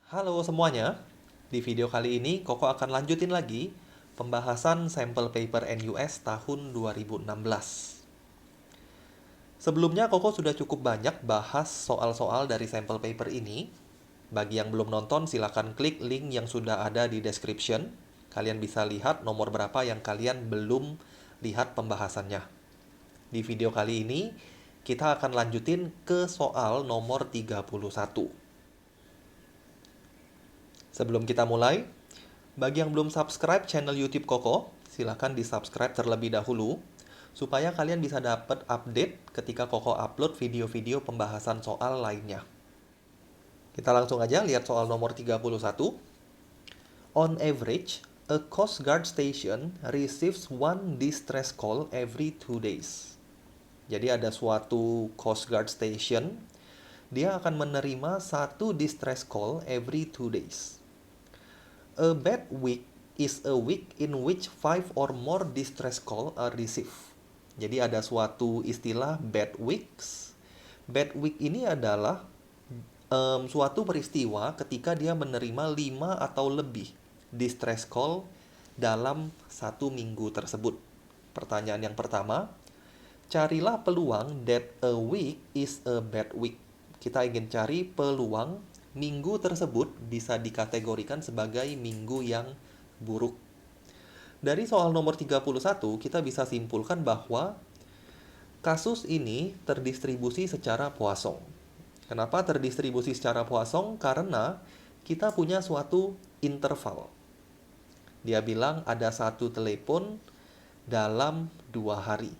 Halo semuanya, di video kali ini Koko akan lanjutin lagi pembahasan sampel paper NUS tahun 2016. Sebelumnya Koko sudah cukup banyak bahas soal-soal dari sampel paper ini. Bagi yang belum nonton silakan klik link yang sudah ada di description. Kalian bisa lihat nomor berapa yang kalian belum lihat pembahasannya. Di video kali ini kita akan lanjutin ke soal nomor 31. Sebelum kita mulai, bagi yang belum subscribe channel YouTube Koko, silahkan di-subscribe terlebih dahulu supaya kalian bisa dapat update ketika Koko upload video-video pembahasan soal lainnya. Kita langsung aja lihat soal nomor 31. On average, a Coast Guard station receives one distress call every 2 days. Jadi ada suatu Coast Guard station, dia akan menerima satu distress call every 2 days. A bad week is a week in which five or more distress call are received. Jadi ada suatu istilah bad weeks. Bad week ini adalah suatu peristiwa ketika dia menerima 5 atau lebih distress call dalam satu minggu tersebut. Pertanyaan yang pertama, carilah peluang that a week is a bad week. Kita ingin cari peluang minggu tersebut bisa dikategorikan sebagai minggu yang buruk. Dari soal nomor 31, kita bisa simpulkan bahwa kasus ini terdistribusi secara Poisson. Kenapa terdistribusi secara Poisson? Karena kita punya suatu interval. Dia bilang ada satu telepon dalam 2 hari.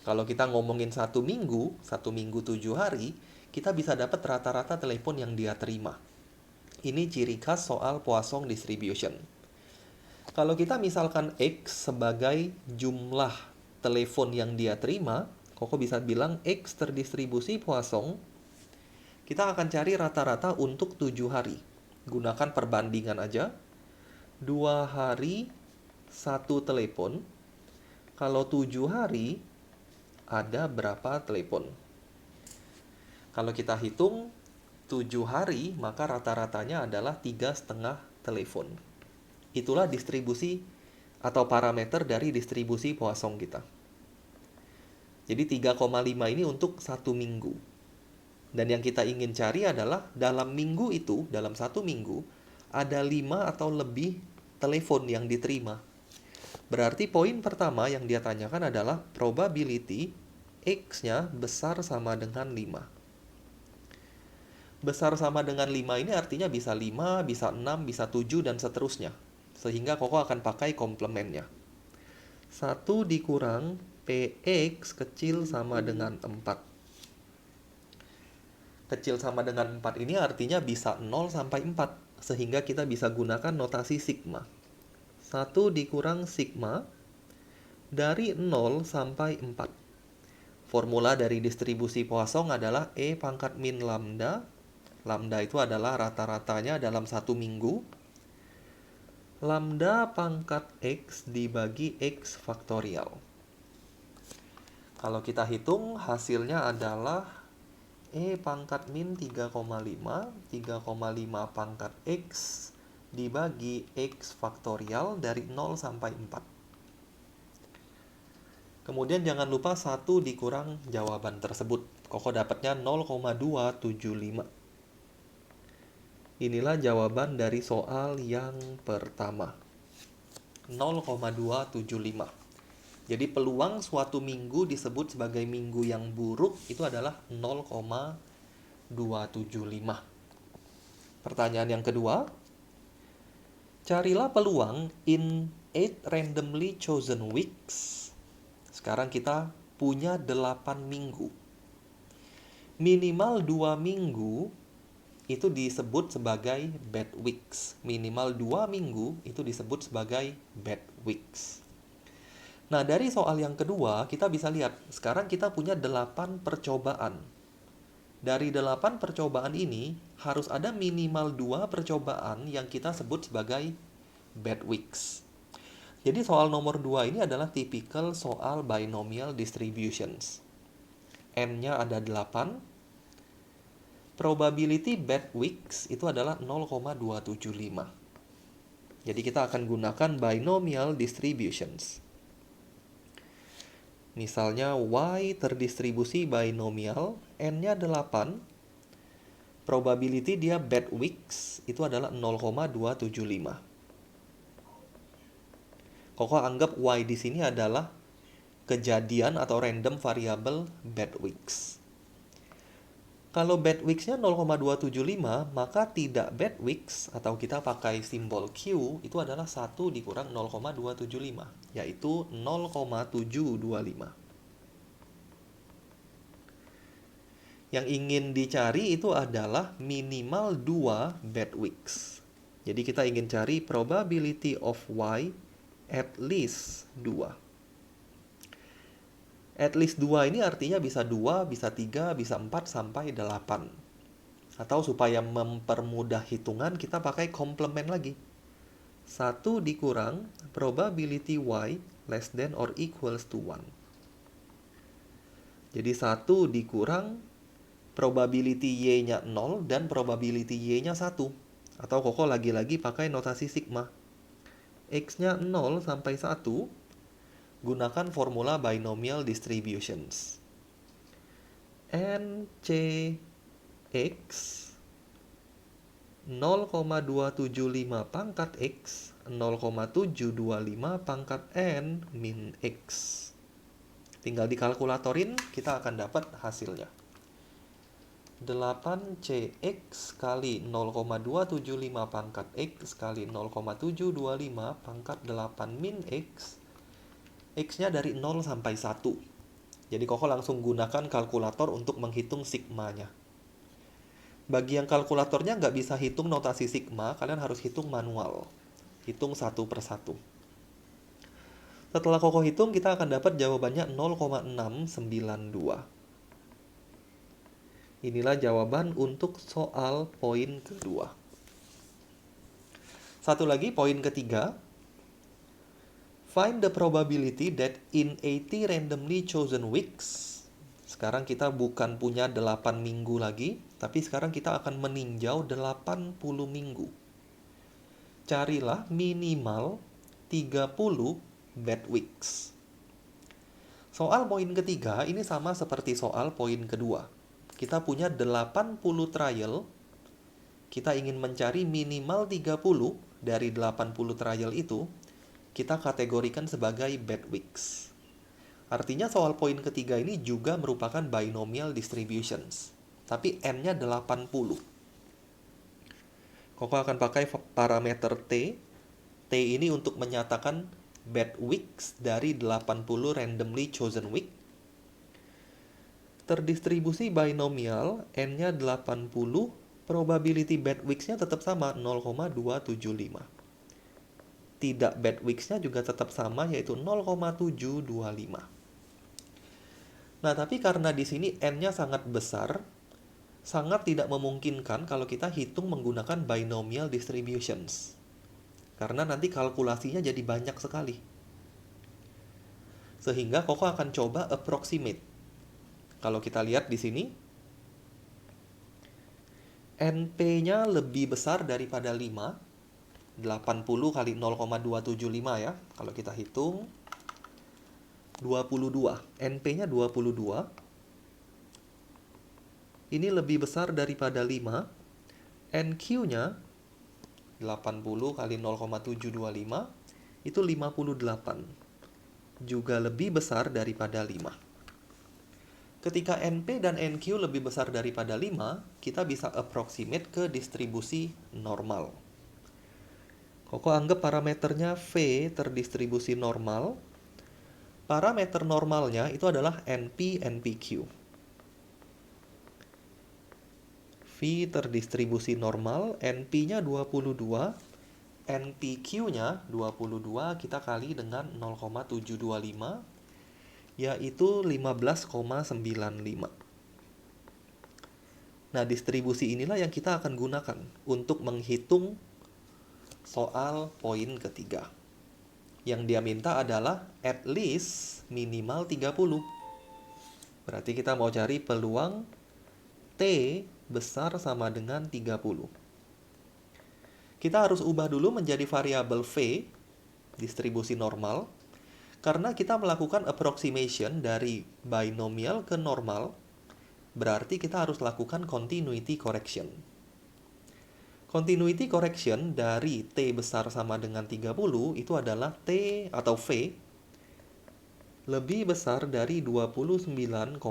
Kalau kita ngomongin satu minggu 7 hari, kita bisa dapat rata-rata telepon yang dia terima. Ini ciri khas soal Poisson distribution. Kalau kita misalkan X sebagai jumlah telepon yang dia terima, Koko bisa bilang X terdistribusi Poisson, kita akan cari rata-rata untuk 7 hari. Gunakan perbandingan aja. 2 hari, satu telepon. Kalau 7 hari, ada berapa telepon? Kalau kita hitung 7 hari, maka rata-ratanya adalah 3,5 telepon. Itulah distribusi atau parameter dari distribusi Poisson kita. Jadi 3,5 ini untuk satu minggu. Dan yang kita ingin cari adalah dalam minggu itu, dalam satu minggu, ada 5 atau lebih telepon yang diterima. Berarti poin pertama yang dia tanyakan adalah probability X-nya besar sama dengan 5. Besar sama dengan 5 ini artinya bisa 5, bisa 6, bisa 7, dan seterusnya. Sehingga Koko akan pakai komplemennya. 1 dikurang PX kecil sama dengan 4. Kecil sama dengan 4 ini artinya bisa 0 sampai 4. Sehingga kita bisa gunakan notasi sigma. 1 dikurang sigma dari 0 sampai 4. Formula dari distribusi Poisson adalah E pangkat min lambda. Lambda itu adalah rata-ratanya dalam satu minggu. Lambda pangkat X dibagi X faktorial. Kalau kita hitung, hasilnya adalah E pangkat min 3,5. 3,5 pangkat X dibagi X faktorial dari 0 sampai 4. Kemudian jangan lupa 1 dikurang jawaban tersebut. Koko dapatnya 0,275. Inilah jawaban dari soal yang pertama. 0,275. Jadi peluang suatu minggu disebut sebagai minggu yang buruk itu adalah 0,275. Pertanyaan yang kedua, carilah peluang in 8 randomly chosen weeks. Sekarang kita punya 8 minggu. Minimal 2 minggu itu disebut sebagai bad weeks. Minimal 2 minggu itu disebut sebagai bad weeks. Nah, dari soal yang kedua, kita bisa lihat. Sekarang kita punya 8 percobaan. Dari 8 percobaan ini, harus ada minimal 2 percobaan yang kita sebut sebagai bad weeks. Jadi soal nomor 2 ini adalah tipikal soal binomial distributions. N-nya ada 8. Probability bad weeks itu adalah 0,275. Jadi kita akan gunakan binomial distributions. Misalnya Y terdistribusi binomial, N-nya 8, probability dia bad weeks itu adalah 0,275. Koko anggap Y di sini adalah kejadian atau random variable bad weeks. Kalau bad weeks-nya 0,275, maka tidak bad weeks atau kita pakai simbol Q itu adalah 1 dikurang 0,275, yaitu 0,725. Yang ingin dicari itu adalah minimal 2 bad weeks. Jadi kita ingin cari probability of Y at least 2. At least 2 ini artinya bisa 2, bisa 3, bisa 4, sampai 8. Atau supaya mempermudah hitungan, kita pakai komplement lagi. 1 dikurang probability Y less than or equals to 1. Jadi 1 dikurang probability Y-nya 0 dan probability Y-nya 1. Atau Koko lagi-lagi pakai notasi sigma. X-nya 0 sampai 1, gunakan formula binomial distributions. NC X 0,275 pangkat X 0,725 pangkat N min X. Tinggal dikalkulatorin, kita akan dapat hasilnya. 8CX kali 0,275 pangkat X kali 0,725 pangkat 8 min X. X-nya dari 0 sampai 1. Jadi Koko langsung gunakan kalkulator untuk menghitung sigmanya. Bagi yang kalkulatornya nggak bisa hitung notasi sigma, kalian harus hitung manual. Hitung satu per satu. Setelah Koko hitung, kita akan dapat jawabannya 0,692. Inilah jawaban untuk soal poin kedua. Satu lagi, poin ketiga. Find the probability that in 80 randomly chosen weeks. Sekarang kita bukan punya 8 minggu lagi, tapi sekarang kita akan meninjau 80 minggu. Carilah minimal 30 bad weeks. Soal poin ketiga ini sama seperti soal poin kedua. Kita punya 80 trial. Kita ingin mencari minimal 30 dari 80 trial itu. Kita kategorikan sebagai bad weeks. Artinya soal poin ketiga ini juga merupakan binomial distributions. Tapi N-nya 80. Koko akan pakai parameter T. T ini untuk menyatakan bad weeks dari 80 randomly chosen week. Terdistribusi binomial, N-nya 80. Probability bad weeks-nya tetap sama, 0,275. Tidak bad weeks-nya juga tetap sama, yaitu 0,725. Nah, tapi karena di sini N-nya sangat besar, sangat tidak memungkinkan kalau kita hitung menggunakan binomial distributions. Karena nanti kalkulasinya jadi banyak sekali. Sehingga Koko akan coba approximate. Kalau kita lihat di sini, NP-nya lebih besar daripada 5. 80 kali 0,275 ya. Kalau kita hitung 22. NP-nya 22. Ini lebih besar daripada 5. NQ-nya 80 kali 0,725 itu 58. Juga lebih besar daripada 5. Ketika NP dan NQ lebih besar daripada 5, kita bisa approximate ke distribusi normal. Koko anggap parameternya V terdistribusi normal. Parameter normalnya itu adalah NP, NPQ. V terdistribusi normal, NP-nya 22, NPQ-nya 22 kita kali dengan 0,725, yaitu 15,95. Nah, distribusi inilah yang kita akan gunakan untuk menghitung soal poin ketiga. Yang dia minta adalah at least minimal 30. Berarti kita mau cari peluang T besar sama dengan 30. Kita harus ubah dulu menjadi variabel V, distribusi normal, karena kita melakukan approximation dari binomial ke normal, berarti kita harus lakukan continuity correction. Continuity correction dari T besar sama dengan 30 itu adalah T atau V lebih besar dari 29,5.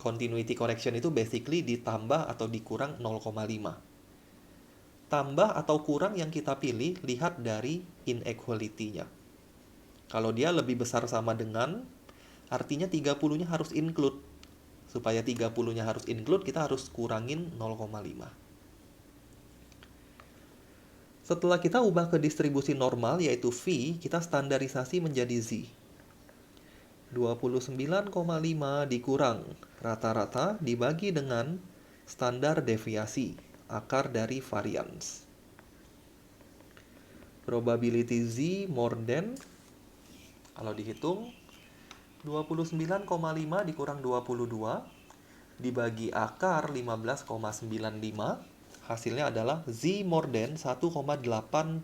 Continuity correction itu basically ditambah atau dikurang 0,5. Tambah atau kurang yang kita pilih lihat dari inequality-nya. Kalau dia lebih besar sama dengan, artinya 30-nya harus include. Supaya 30-nya harus include, kita harus kurangin 0,5. Setelah kita ubah ke distribusi normal, yaitu V, kita standarisasi menjadi Z. 29,5 dikurang rata-rata dibagi dengan standar deviasi, akar dari variance. Probability Z more than, kalau dihitung, 29,5 dikurang 22 dibagi akar 15,95, hasilnya adalah Z more than 1,878.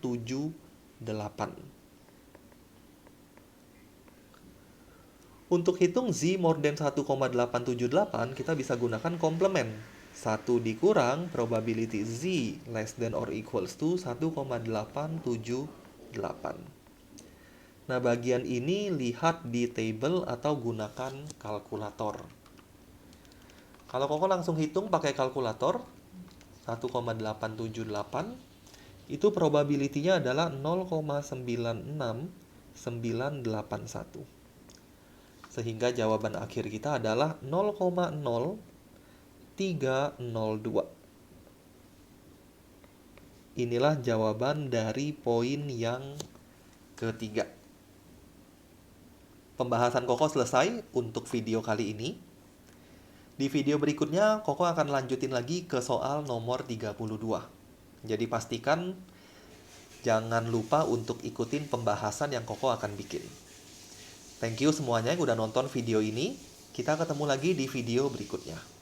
Untuk hitung Z more than 1,878, kita bisa gunakan komplement. 1 dikurang probability Z less than or equals to 1,878. Nah, bagian ini lihat di table atau gunakan kalkulator. Kalau Koko langsung hitung pakai kalkulator, 1,878, itu probability-nya adalah 0,96981. Sehingga jawaban akhir kita adalah 0,0302. Inilah jawaban dari poin yang ketiga. Pembahasan Koko selesai untuk video kali ini. Di video berikutnya, Koko akan lanjutin lagi ke soal nomor 32. Jadi pastikan jangan lupa untuk ikutin pembahasan yang Koko akan bikin. Thank you semuanya yang udah nonton video ini. Kita ketemu lagi di video berikutnya.